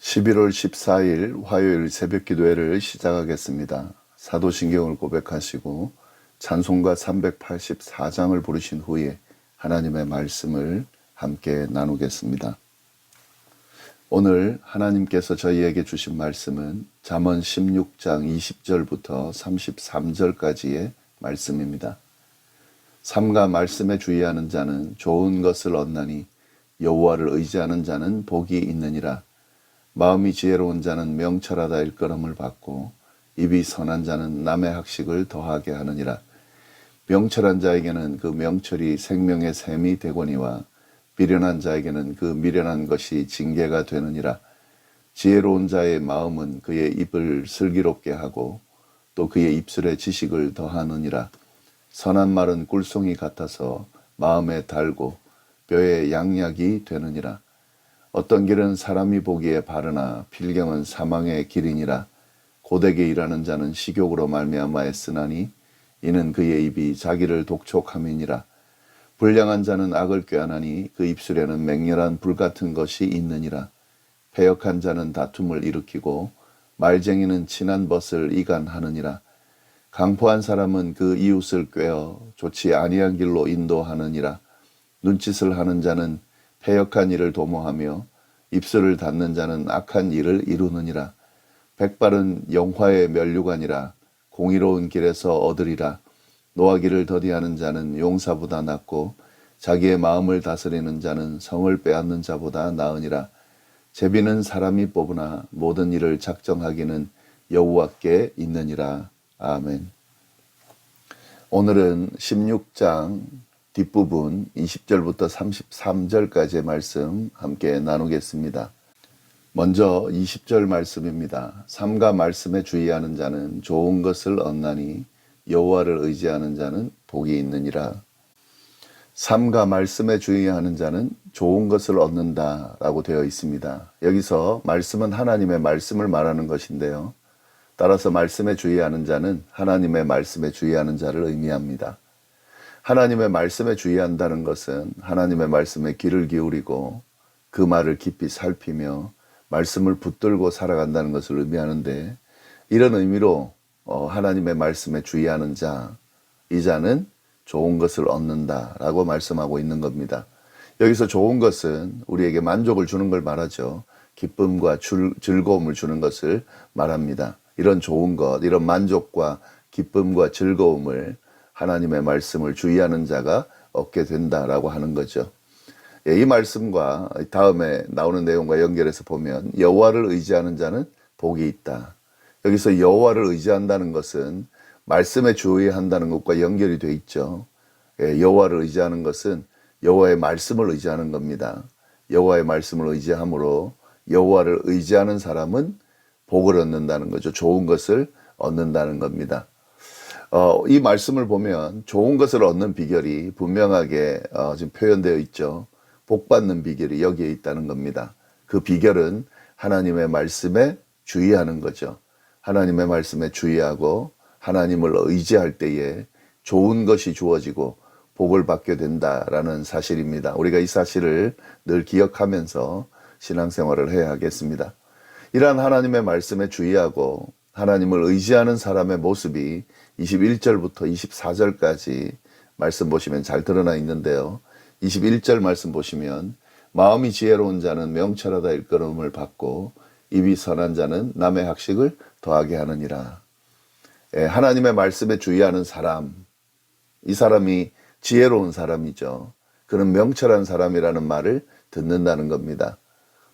11월 14일 화요일 새벽 기도회를 시작하겠습니다. 사도신경을 고백하시고 찬송가 384장을 부르신 후에 하나님의 말씀을 함께 나누겠습니다. 오늘 하나님께서 저희에게 주신 말씀은 잠언 16장 20절부터 33절까지의 말씀입니다. 삼가 말씀에 주의하는 자는 좋은 것을 얻나니 여호와를 의지하는 자는 복이 있느니라. 마음이 지혜로운 자는 명철하다 일컬음을 받고 입이 선한 자는 남의 학식을 더하게 하느니라. 명철한 자에게는 그 명철이 생명의 샘이 되거니와 미련한 자에게는 그 미련한 것이 징계가 되느니라. 지혜로운 자의 마음은 그의 입을 슬기롭게 하고 또 그의 입술에 지식을 더하느니라. 선한 말은 꿀송이 같아서 마음에 달고 뼈에 양약이 되느니라. 어떤 길은 사람이 보기에 바르나 필경은 사망의 길이니라. 고되게 일하는 자는 식욕으로 말미암아 애쓰나니 이는 그의 입이 자기를 독촉함이니라. 불량한 자는 악을 꾀하나니 그 입술에는 맹렬한 불같은 것이 있느니라. 패역한 자는 다툼을 일으키고 말쟁이는 친한 벗을 이간하느니라. 강포한 사람은 그 이웃을 꾀어 좋지 아니한 길로 인도하느니라. 눈짓을 하는 자는 패역한 일을 도모하며 입술을 닫는 자는 악한 일을 이루느니라. 백발은 영화의 면류관이라. 공의로운 길에서 얻으리라. 노하기를 더디하는 자는 용사보다 낫고 자기의 마음을 다스리는 자는 성을 빼앗는 자보다 나으니라. 제비는 사람이 뽑으나 모든 일을 작정하기는 여호와께 있느니라. 아멘. 오늘은 16장 뒷부분 20절부터 33절까지의 말씀 함께 나누겠습니다. 먼저 20절 말씀입니다. 삼가 말씀에 주의하는 자는 좋은 것을 얻나니 여호와를 의지하는 자는 복이 있느니라. 삼가 말씀에 주의하는 자는 좋은 것을 얻는다라고 되어 있습니다. 여기서 말씀은 하나님의 말씀을 말하는 것인데요. 따라서 말씀에 주의하는 자는 하나님의 말씀에 주의하는 자를 의미합니다. 하나님의 말씀에 주의한다는 것은 하나님의 말씀에 귀를 기울이고 그 말을 깊이 살피며 말씀을 붙들고 살아간다는 것을 의미하는데, 이런 의미로 하나님의 말씀에 주의하는 자, 이 자는 좋은 것을 얻는다라고 말씀하고 있는 겁니다. 여기서 좋은 것은 우리에게 만족을 주는 걸 말하죠. 기쁨과 즐거움을 주는 것을 말합니다. 이런 좋은 것, 이런 만족과 기쁨과 즐거움을 하나님의 말씀을 주의하는 자가 얻게 된다라고 하는 거죠. 이 말씀과 다음에 나오는 내용과 연결해서 보면 여호와를 의지하는 자는 복이 있다. 여기서 여호와를 의지한다는 것은 말씀에 주의한다는 것과 연결이 돼 있죠. 여호와를 의지하는 것은 여호와의 말씀을 의지하는 겁니다. 여호와의 말씀을 의지함으로 여호와를 의지하는 사람은 복을 얻는다는 거죠. 좋은 것을 얻는다는 겁니다. 이 말씀을 보면 좋은 것을 얻는 비결이 분명하게 지금 표현되어 있죠. 복 받는 비결이 여기에 있다는 겁니다. 그 비결은 하나님의 말씀에 주의하는 거죠. 하나님의 말씀에 주의하고 하나님을 의지할 때에 좋은 것이 주어지고 복을 받게 된다라는 사실입니다. 우리가 이 사실을 늘 기억하면서 신앙생활을 해야 하겠습니다. 이러한 하나님의 말씀에 주의하고 하나님을 의지하는 사람의 모습이 21절부터 24절까지 말씀 보시면 잘 드러나 있는데요. 21절 말씀 보시면 마음이 지혜로운 자는 명철하다 일컬음을 받고 입이 선한 자는 남의 학식을 더하게 하느니라. 하나님의 말씀에 주의하는 사람, 이 사람이 지혜로운 사람이죠. 그는 명철한 사람이라는 말을 듣는다는 겁니다.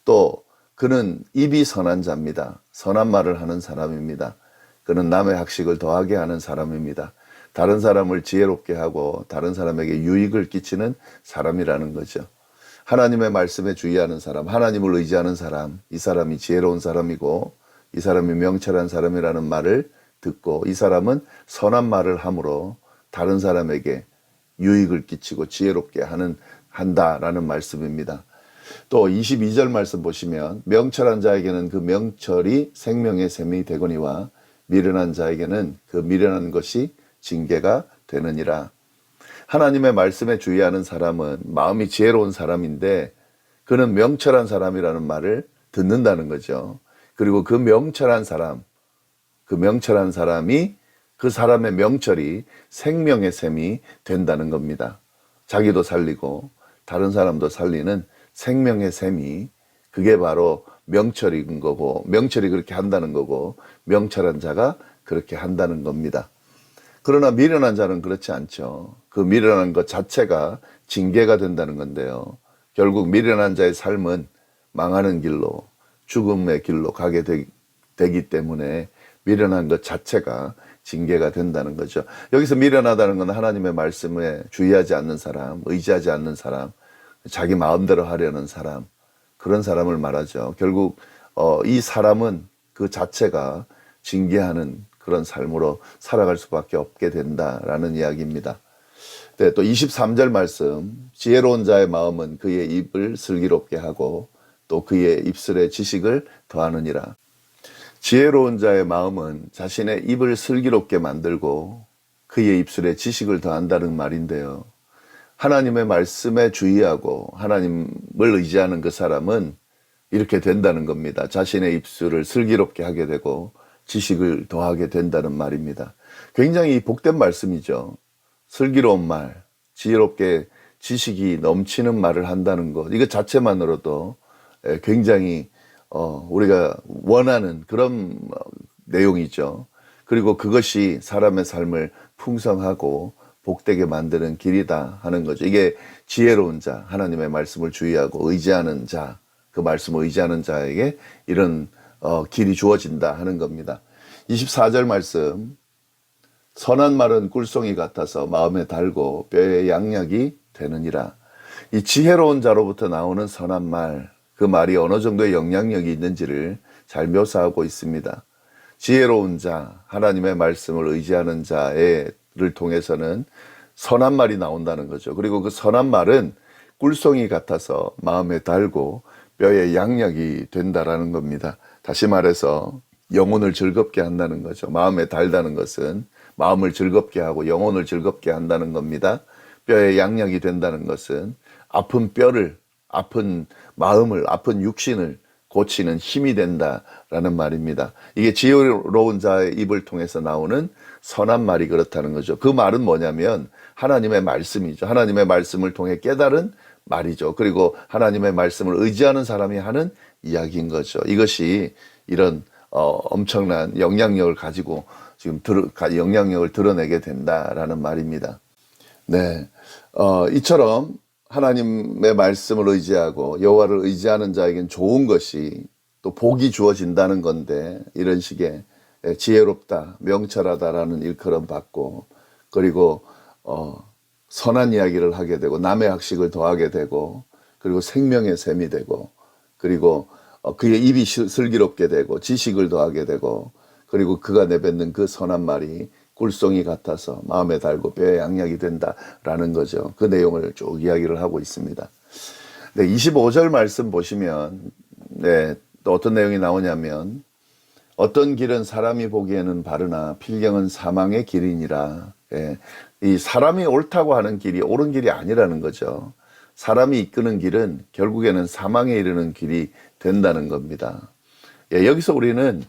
또 그는 입이 선한 자입니다. 선한 말을 하는 사람입니다. 그는 남의 학식을 더하게 하는 사람입니다. 다른 사람을 지혜롭게 하고 다른 사람에게 유익을 끼치는 사람이라는 거죠. 하나님의 말씀에 주의하는 사람, 하나님을 의지하는 사람, 이 사람이 지혜로운 사람이고 이 사람이 명철한 사람이라는 말을 듣고 이 사람은 선한 말을 함으로 다른 사람에게 유익을 끼치고 지혜롭게 한다라는 말씀입니다. 또 22절 말씀 보시면 명철한 자에게는 그 명철이 생명의 샘이 되거니와 미련한 자에게는 그 미련한 것이 징계가 되느니라. 하나님의 말씀에 주의하는 사람은 마음이 지혜로운 사람인데 그는 명철한 사람이라는 말을 듣는다는 거죠. 그리고 그 명철한 사람이 그 사람의 명철이 생명의 샘이 된다는 겁니다. 자기도 살리고 다른 사람도 살리는 생명의 샘이, 그게 바로 명철인 거고, 명철이 그렇게 한다는 거고, 명철한 자가 그렇게 한다는 겁니다. 그러나 미련한 자는 그렇지 않죠. 그 미련한 것 자체가 징계가 된다는 건데요. 결국 미련한 자의 삶은 망하는 길로, 죽음의 길로 가게 되기 때문에 미련한 것 자체가 징계가 된다는 거죠. 여기서 미련하다는 건 하나님의 말씀에 주의하지 않는 사람, 의지하지 않는 사람, 자기 마음대로 하려는 사람, 그런 사람을 말하죠. 결국 이 사람은 그 자체가 징계하는 그런 삶으로 살아갈 수밖에 없게 된다라는 이야기입니다. 네, 또 23절 말씀, 지혜로운 자의 마음은 그의 입을 슬기롭게 하고 또 그의 입술에 지식을 더하느니라. 지혜로운 자의 마음은 자신의 입을 슬기롭게 만들고 그의 입술에 지식을 더한다는 말인데요. 하나님의 말씀에 주의하고 하나님을 의지하는 그 사람은 이렇게 된다는 겁니다. 자신의 입술을 슬기롭게 하게 되고 지식을 더하게 된다는 말입니다. 굉장히 복된 말씀이죠. 슬기로운 말, 지혜롭게 지식이 넘치는 말을 한다는 것, 이거 자체만으로도 굉장히 우리가 원하는 그런 내용이죠. 그리고 그것이 사람의 삶을 풍성하고 복되게 만드는 길이다 하는 거죠. 이게 지혜로운 자, 하나님의 말씀을 주의하고 의지하는 자, 그 말씀을 의지하는 자에게 이런 길이 주어진다 하는 겁니다. 24절 말씀, 선한 말은 꿀송이 같아서 마음에 달고 뼈에 양약이 되느니라. 이 지혜로운 자로부터 나오는 선한 말, 그 말이 어느 정도의 영향력이 있는지를 잘 묘사하고 있습니다. 지혜로운 자, 하나님의 말씀을 의지하는 자를 통해서는 선한 말이 나온다는 거죠. 그리고 그 선한 말은 꿀송이 같아서 마음에 달고 뼈에 양약이 된다라는 겁니다. 다시 말해서 영혼을 즐겁게 한다는 거죠. 마음에 달다는 것은 마음을 즐겁게 하고 영혼을 즐겁게 한다는 겁니다. 뼈에 양약이 된다는 것은 아픈 뼈를, 아픈 마음을, 아픈 육신을 고치는 힘이 된다라는 말입니다. 이게 지혜로운 자의 입을 통해서 나오는 선한 말이 그렇다는 거죠. 그 말은 뭐냐면 하나님의 말씀이죠. 하나님의 말씀을 통해 깨달은 말이죠. 그리고 하나님의 말씀을 의지하는 사람이 하는 이야기인 거죠. 이것이 이런 엄청난 영향력을 가지고 지금 영향력을 드러내게 된다라는 말입니다. 네, 이처럼 하나님의 말씀을 의지하고 여호와를 의지하는 자에겐 좋은 것이 또 복이 주어진다는 건데, 이런 식의 지혜롭다, 명철하다라는 일컬음 받고, 그리고 선한 이야기를 하게 되고 남의 학식을 더하게 되고, 그리고 생명의 샘이 되고, 그리고 그의 입이 슬기롭게 되고 지식을 더하게 되고, 그리고 그가 내뱉는 그 선한 말이 꿀송이 같아서 마음에 달고 뼈에 양약이 된다라는 거죠. 그 내용을 쭉 이야기를 하고 있습니다. 네, 25절 말씀 보시면 또 어떤 내용이 나오냐면, 어떤 길은 사람이 보기에는 바르나 필경은 사망의 길이니라. 이 사람이 옳다고 하는 길이 옳은 길이 아니라는 거죠. 사람이 이끄는 길은 결국에는 사망에 이르는 길이 된다는 겁니다. 여기서 우리는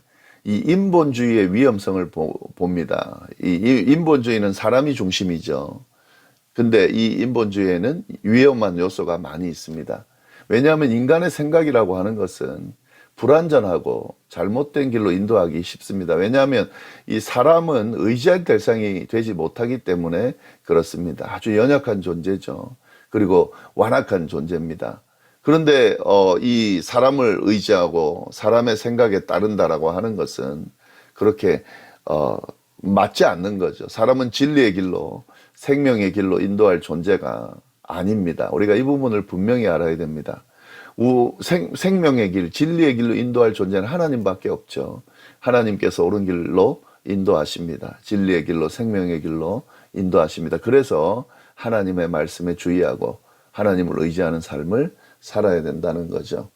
이 인본주의의 위험성을 봅니다. 이 인본주의는 사람이 중심이죠. 근데 이 인본주의에는 위험한 요소가 많이 있습니다. 왜냐하면 인간의 생각이라고 하는 것은 불완전하고 잘못된 길로 인도하기 쉽습니다. 왜냐하면 이 사람은 의지할 대상이 되지 못하기 때문에 그렇습니다. 아주 연약한 존재죠. 그리고 완악한 존재입니다. 그런데 이 사람을 의지하고 사람의 생각에 따른다라고 하는 것은 그렇게 맞지 않는 거죠. 사람은 진리의 길로, 생명의 길로 인도할 존재가 아닙니다. 우리가 이 부분을 분명히 알아야 됩니다. 생명의 길, 진리의 길로 인도할 존재는 하나님밖에 없죠. 하나님께서 옳은 길로 인도하십니다. 진리의 길로, 생명의 길로 인도하십니다. 그래서 하나님의 말씀에 주의하고 하나님을 의지하는 삶을 살아야 된다는 거죠.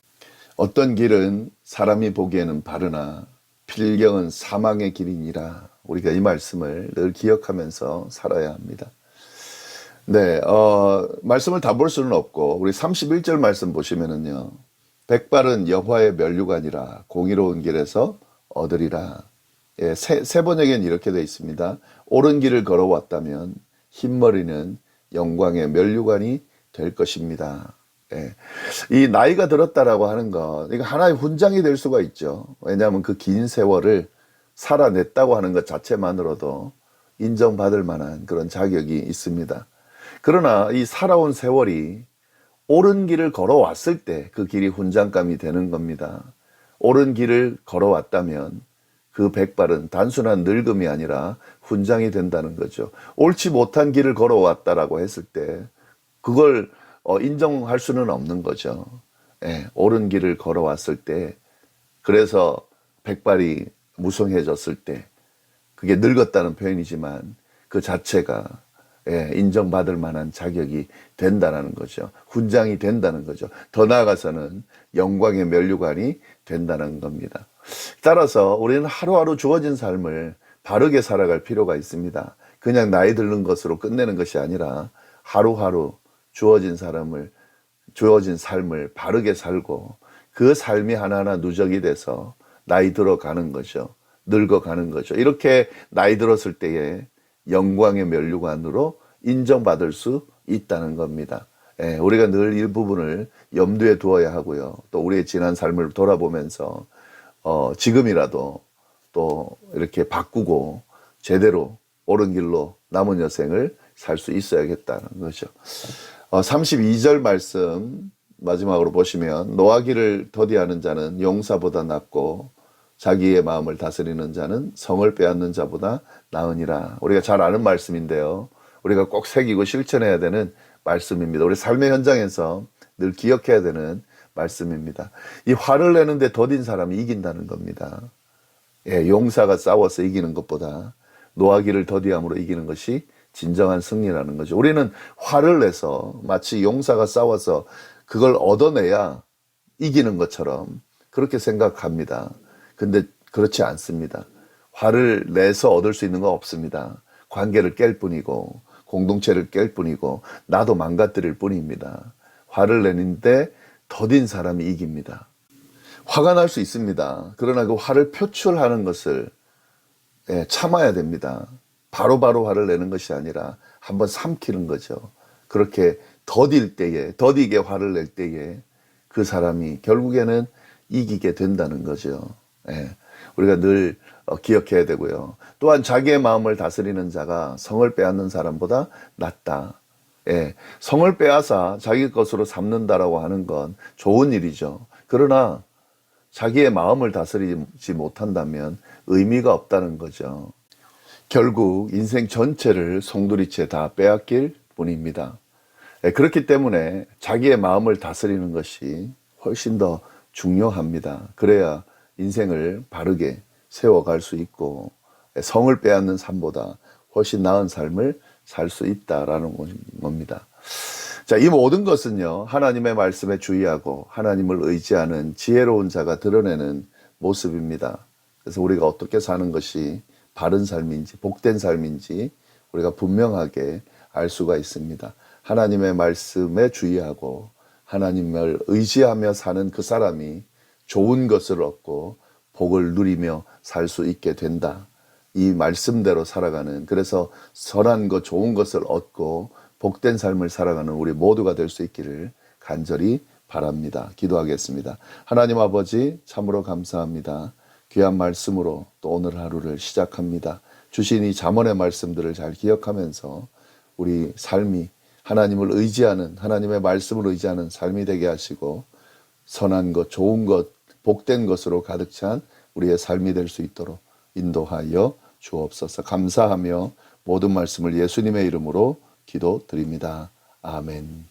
어떤 길은 사람이 보기에는 바르나 필경은 사망의 길이니라. 우리가 이 말씀을 늘 기억하면서 살아야 합니다. 네, 말씀을 다 볼 수는 없고 우리 31절 말씀 보시면은요, 백발은 여호와의 면류관이라 공의로운 길에서 얻으리라. 예, 세 번역에는 이렇게 되어 있습니다. 옳은 길을 걸어왔다면 흰머리는 영광의 면류관이 될 것입니다. 예. 이 나이가 들었다라고 하는 것, 이거 하나의 훈장이 될 수가 있죠. 왜냐하면 그 긴 세월을 살아냈다고 하는 것 자체만으로도 인정받을 만한 그런 자격이 있습니다. 그러나 이 살아온 세월이 옳은 길을 걸어왔을 때 그 길이 훈장감이 되는 겁니다. 옳은 길을 걸어왔다면 그 백발은 단순한 늙음이 아니라 훈장이 된다는 거죠. 옳지 못한 길을 걸어왔다라고 했을 때 그걸 인정할 수는 없는 거죠. 예, 옳은 길을 걸어왔을 때, 그래서 백발이 무성해졌을 때, 그게 늙었다는 표현이지만 그 자체가 인정받을 만한 자격이 된다는 거죠. 훈장이 된다는 거죠. 더 나아가서는 영광의 면류관이 된다는 겁니다. 따라서 우리는 하루하루 주어진 삶을 바르게 살아갈 필요가 있습니다. 그냥 나이 드는 것으로 끝내는 것이 아니라 하루하루 주어진 삶을 바르게 살고 그 삶이 하나하나 누적이 돼서 나이 들어가는 거죠. 늙어가는 거죠. 이렇게 나이 들었을 때에 영광의 면류관으로 인정받을 수 있다는 겁니다. 우리가 늘 이 부분을 염두에 두어야 하고요. 또 우리의 지난 삶을 돌아보면서 지금이라도 또 이렇게 바꾸고 제대로 옳은 길로 남은 여생을 살 수 있어야겠다는 거죠. 32절 말씀 마지막으로 보시면 노하기를 더디하는 자는 용사보다 낫고 자기의 마음을 다스리는 자는 성을 빼앗는 자보다 나으니라. 우리가 잘 아는 말씀인데요. 우리가 꼭 새기고 실천해야 되는 말씀입니다. 우리 삶의 현장에서 늘 기억해야 되는 말씀입니다. 이 화를 내는데 더딘 사람이 이긴다는 겁니다. 용사가 싸워서 이기는 것보다 노하기를 더디함으로 이기는 것이 진정한 승리라는 거죠. 우리는 화를 내서 마치 용사가 싸워서 그걸 얻어내야 이기는 것처럼 그렇게 생각합니다. 근데 그렇지 않습니다. 화를 내서 얻을 수 있는 건 없습니다. 관계를 깰 뿐이고 공동체를 깰 뿐이고 나도 망가뜨릴 뿐입니다. 화를 내는데 더딘 사람이 이깁니다. 화가 날 수 있습니다. 그러나 그 화를 표출하는 것을 참아야 됩니다. 바로바로 화를 내는 것이 아니라 한번 삼키는 거죠. 그렇게 더디게 화를 낼 때에 그 사람이 결국에는 이기게 된다는 거죠. 우리가 늘 기억해야 되고요. 또한 자기의 마음을 다스리는 자가 성을 빼앗는 사람보다 낫다. 성을 빼앗아 자기 것으로 삼는다라고 하는 건 좋은 일이죠. 그러나 자기의 마음을 다스리지 못한다면 의미가 없다는 거죠. 결국 인생 전체를 송두리째 다 빼앗길 뿐입니다. 그렇기 때문에 자기의 마음을 다스리는 것이 훨씬 더 중요합니다. 그래야 인생을 바르게 세워갈 수 있고 성을 빼앗는 삶보다 훨씬 나은 삶을 살 수 있다라는 겁니다. 자, 이 모든 것은요, 하나님의 말씀에 주의하고 하나님을 의지하는 지혜로운 자가 드러내는 모습입니다. 그래서 우리가 어떻게 사는 것이 바른 삶인지 복된 삶인지 우리가 분명하게 알 수가 있습니다. 하나님의 말씀에 주의하고 하나님을 의지하며 사는 그 사람이 좋은 것을 얻고 복을 누리며 살 수 있게 된다. 이 말씀대로 살아가는, 그래서 선한 것, 좋은 것을 얻고 복된 삶을 살아가는 우리 모두가 될 수 있기를 간절히 바랍니다. 기도하겠습니다. 하나님 아버지, 참으로 감사합니다. 귀한 말씀으로 또 오늘 하루를 시작합니다. 주신 이 잠언의 말씀들을 잘 기억하면서 우리 삶이 하나님을 의지하는, 하나님의 말씀을 의지하는 삶이 되게 하시고 선한 것, 좋은 것, 복된 것으로 가득 찬 우리의 삶이 될 수 있도록 인도하여 주옵소서. 감사하며 모든 말씀을 예수님의 이름으로 기도드립니다. 아멘.